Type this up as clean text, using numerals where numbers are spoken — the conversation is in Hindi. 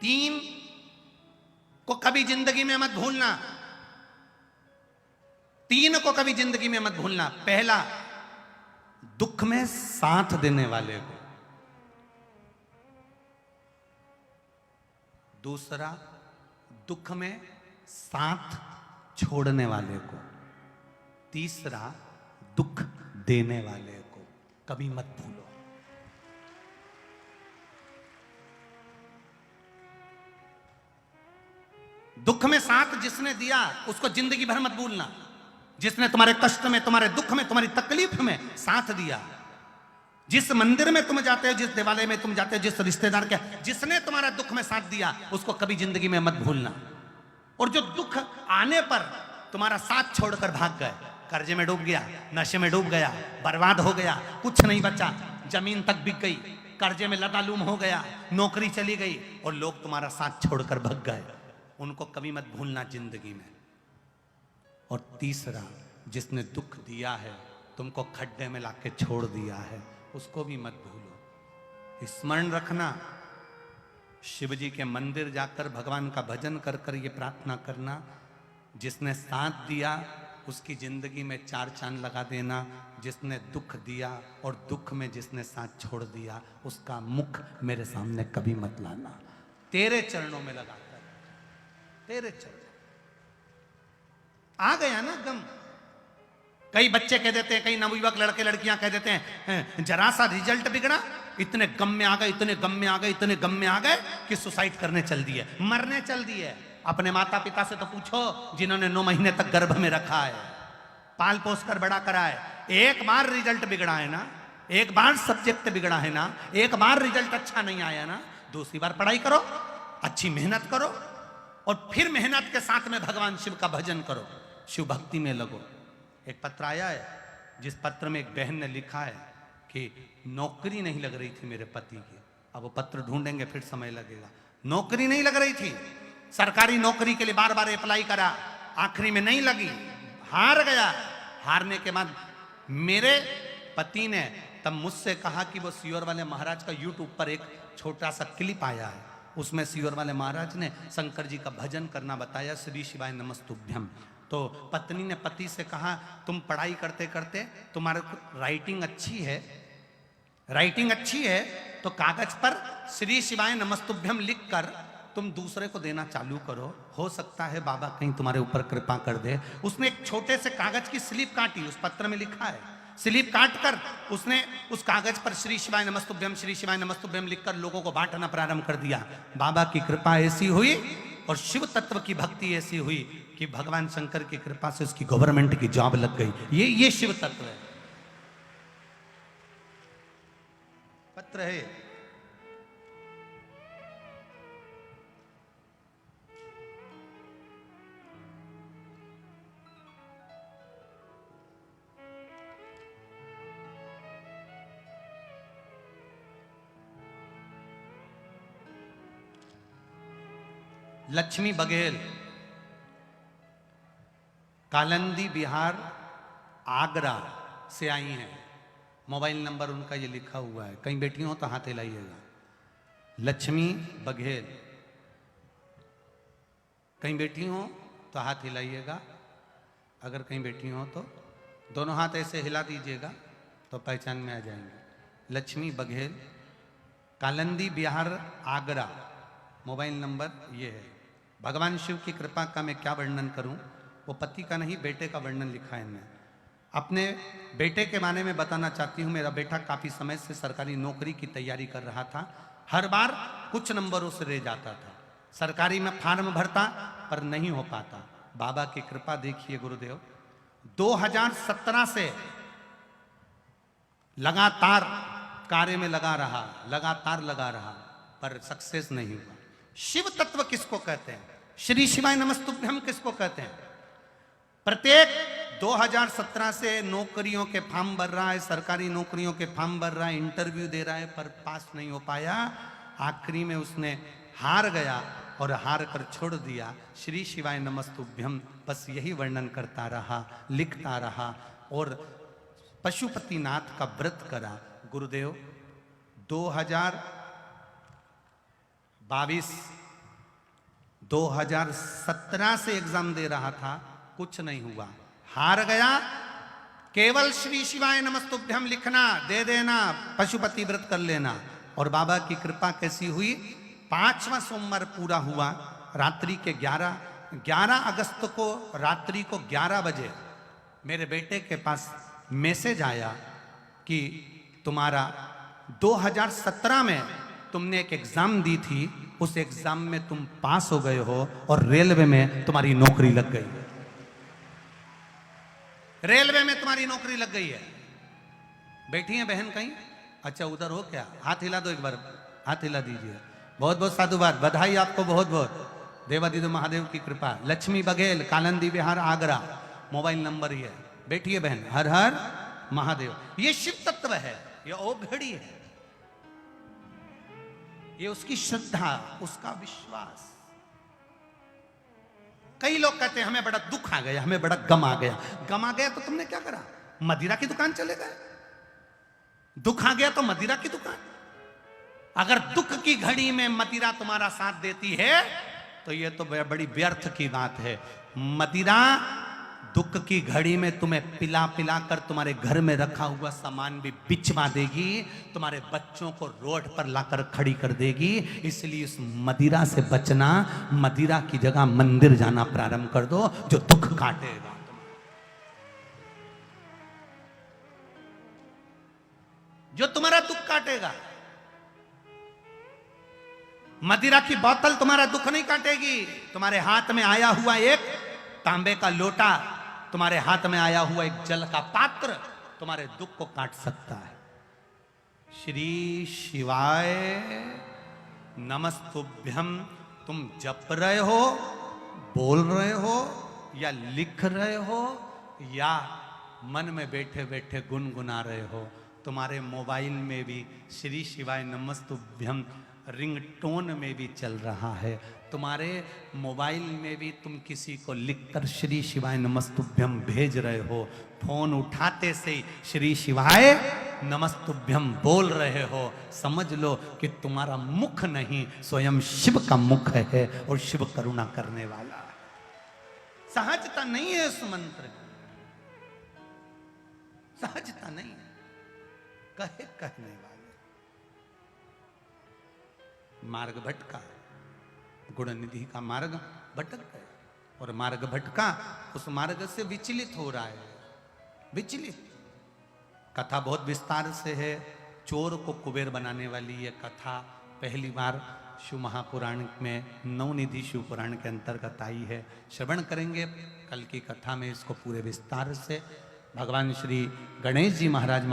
तीन को कभी जिंदगी में मत भूलना, तीन को कभी जिंदगी में मत भूलना। पहला, दुख में साथ देने वाले को। दूसरा, दुख में साथ छोड़ने वाले को। तीसरा, दुख देने वाले को कभी मत भूलो। दुख में साथ जिसने दिया उसको जिंदगी भर मत भूलना। जिसने तुम्हारे कष्ट में, तुम्हारे दुख में, तुम्हारी तकलीफ में साथ दिया, जिस मंदिर में तुम जाते हो, जिस देवालय में तुम जाते हो, जिस रिश्तेदार के, जिसने तुम्हारा दुख में साथ दिया, उसको कभी जिंदगी में मत भूलना। और जो दुख आने पर तुम्हारा साथ छोड़कर भाग गए, कर्जे में डूब गया, नशे में डूब गया, बर्बाद हो गया, कुछ नहीं बचा, जमीन तक बिक गई, कर्जे में लदालूम हो गया, नौकरी चली गई और लोग तुम्हारा साथ छोड़कर भाग गए, उनको कभी मत भूलना जिंदगी में। और तीसरा, जिसने दुख दिया है, तुमको खड्डे में लाके छोड़ दिया है, उसको भी मत भूलो। स्मरण रखना, शिव जी के मंदिर जाकर भगवान का भजन कर कर ये प्रार्थना करना, जिसने साथ दिया उसकी जिंदगी में 4 चांद लगा देना, जिसने दुख दिया और दुख में जिसने साथ छोड़ दिया उसका मुख मेरे सामने कभी मत लाना। तेरे चरणों में लगाकर, तेरे चरण आ गया ना गम। कई बच्चे कह देते हैं, कई नवयुवक लड़के लड़कियां कह देते हैं, जरा सा रिजल्ट बिगड़ा, इतने गम में आ गए, इतने गम में आ गए, इतने गम में आ गए कि सुसाइड करने चल दिए, मरने चल दिए। अपने माता पिता से तो पूछो जिन्होंने 9 महीने तक गर्भ में रखा है, पाल पोस कर बड़ा करा है। एक बार रिजल्ट बिगड़ा है ना, एक बार सब्जेक्ट बिगड़ा है ना, एक बार रिजल्ट अच्छा नहीं आया ना, दूसरी बार पढ़ाई करो, अच्छी मेहनत करो और फिर मेहनत के साथ में भगवान शिव का भजन करो, शिव भक्ति में लगो। एक पत्र आया है, जिस पत्र में एक बहन ने लिखा है कि नौकरी नहीं लग रही थी मेरे पति की। अब वो पत्र ढूंढेंगे फिर समय लगेगा। नौकरी नहीं लग रही थी, सरकारी नौकरी के लिए बार बार अप्लाई करा, आखिरी में नहीं लगी, हार गया। हारने के बाद मेरे पति ने तब मुझसे कहा कि वो सियोर वाले महाराज का यूट्यूब पर एक छोटा सा क्लिप आया है, उसमें सियोर वाले महाराज ने शंकर जी का भजन करना बताया, श्री शिवाय नमस्तुभ्यम। तो पत्नी ने पति से कहा, तुम पढ़ाई करते करते तुम्हारे राइटिंग अच्छी है, राइटिंग अच्छी है, तो कागज पर श्री शिवाय नमस्तुभ्यम लिखकर तुम दूसरे को देना चालू करो, हो सकता है बाबा कहीं तुम्हारे ऊपर कृपा कर दे। उसने एक छोटे से कागज की स्लिप काटी, उस पत्र में लिखा है, स्लिप काट कर उसने उस कागज पर श्री शिवाय नमस्तुभ्यम, श्री शिवाय नमस्तुभ्यम लिखकर लोगों को बांटना प्रारंभ कर दिया। बाबा की कृपा ऐसी हुई और शिव तत्व की भक्ति ऐसी हुई कि भगवान शंकर की कृपा से उसकी गवर्नमेंट की जॉब लग गई। ये शिव तत्व है। पत्र है, लक्ष्मी बघेल, कालंदी बिहार, आगरा से आई हैं। मोबाइल नंबर उनका ये लिखा हुआ है, कहीं बैठी हो तो हाथ हिलाइएगा। लक्ष्मी बघेल, कहीं बैठी हो तो हाथ हिलाइएगा, अगर कहीं बैठी हो तो दोनों हाथ ऐसे हिला दीजिएगा तो पहचान में आ जाएंगे। लक्ष्मी बघेल, कालंदी बिहार, आगरा, मोबाइल नंबर ये है। भगवान शिव की कृपा का मैं क्या वर्णन करूं, वो पति का नहीं बेटे का वर्णन लिखा है इन्हें। अपने बेटे के बारे में बताना चाहती हूँ। मेरा बेटा काफ़ी समय से सरकारी नौकरी की तैयारी कर रहा था, हर बार कुछ नंबरों से रह जाता था, सरकारी में फार्म भरता पर नहीं हो पाता। बाबा की कृपा देखिए गुरुदेव, 2017 से लगातार कार्य में लगातार लगा रहा पर सक्सेस नहीं हुआ। शिव तत्व किसको कहते हैं, श्री शिवाय नमस्तुभ्यम किसको कहते हैं। प्रत्येक 2017 से नौकरियों के फॉर्म भर रहा है, सरकारी नौकरियों के फॉर्म भर रहा है, इंटरव्यू दे रहा है पर पास नहीं हो पाया। आखिरी में उसने हार गया और हार कर छोड़ दिया। श्री शिवाय नमस्तुभ्यम बस यही वर्णन करता रहा, लिखता रहा और पशुपतिनाथ का व्रत करा। गुरुदेव 2022 2017 से एग्जाम दे रहा था, कुछ नहीं हुआ, हार गया। केवल श्री शिवाय नमस्तुभ्यम लिखना, दे देना, पशुपति व्रत कर लेना। और बाबा की कृपा कैसी हुई, 5वां सोमवार पूरा हुआ। रात्रि के 11 अगस्त को रात्रि को 11 बजे मेरे बेटे के पास मैसेज आया कि तुम्हारा 2017 में तुमने एक एग्जाम दी थी, उस एग्जाम में तुम पास हो गए हो और रेलवे में तुम्हारी नौकरी लग गई। रेलवे में तुम्हारी नौकरी लग गई है। बैठी है बहन कहीं? अच्छा उधर हो क्या? हाथ हिला दो एक बार, हाथ हिला दीजिए। बहुत बहुत साधुवाद, बधाई आपको बहुत बहुत। देवादिदेव महादेव की कृपा। लक्ष्मी बघेल, कालंदी विहार, आगरा, मोबाइल नंबर ही है। बैठिए बहन। हर हर महादेव। ये शिव तत्व है, ये औघड़ी है, ये उसकी श्रद्धा, उसका विश्वास। कई लोग कहते हैं हमें बड़ा दुख आ गया, हमें बड़ा गम आ गया। गम आ गया तो तुमने क्या करा? मदिरा की दुकान चले गए। दुख आ गया तो मदिरा की दुकान। अगर दुख की घड़ी में मदिरा तुम्हारा साथ देती है तो यह तो बड़ी व्यर्थ की बात है। मदिरा दुख की घड़ी में तुम्हें पिला पिला कर तुम्हारे घर में रखा हुआ सामान भी बिचवा देगी, तुम्हारे बच्चों को रोड पर लाकर खड़ी कर देगी। इसलिए इस मदिरा से बचना, मदिरा की जगह मंदिर जाना प्रारंभ कर दो, जो दुख काटेगा। जो तुम्हारा दुख काटेगा। मदिरा की बोतल तुम्हारा दुख नहीं काटेगी। तुम्हारे हाथ में आया हुआ एक तांबे का लोटा, तुम्हारे हाथ में आया हुआ एक जल का पात्र तुम्हारे दुख को काट सकता है। श्री शिवाय नमस्तुभ्यम तुम जप रहे हो, बोल रहे हो, या लिख रहे हो, या मन में बैठे बैठे गुनगुना रहे हो, तुम्हारे मोबाइल में भी श्री शिवाय नमस्तुभ्यम रिंगटोन में भी चल रहा है। तुम्हारे मोबाइल में भी तुम किसी को लिखकर श्री शिवाय नमस्तुभ्यम भेज रहे हो। फोन उठाते से श्री शिवाय नमस्तुभ्यम बोल रहे हो। समझ लो कि तुम्हारा मुख नहीं, स्वयं शिव का मुख है और शिव करुणा करने वाला है। सहजता नहीं है इस मंत्र की, सहजता नहीं है। कहने वाले मार्ग भटका, गुण निधि का मार्ग भटक गए और मार्ग भटका, उस मार्ग से विचलित हो रहा है। विचलित कथा बहुत विस्तार से है। चोर को कुबेर बनाने वाली ये कथा पहली बार शिव महापुराण में, नवनिधि शिव पुराण के अंतर्गत आई है। श्रवण करेंगे कल की कथा में इसको पूरे विस्तार से। भगवान श्री गणेश जी महाराज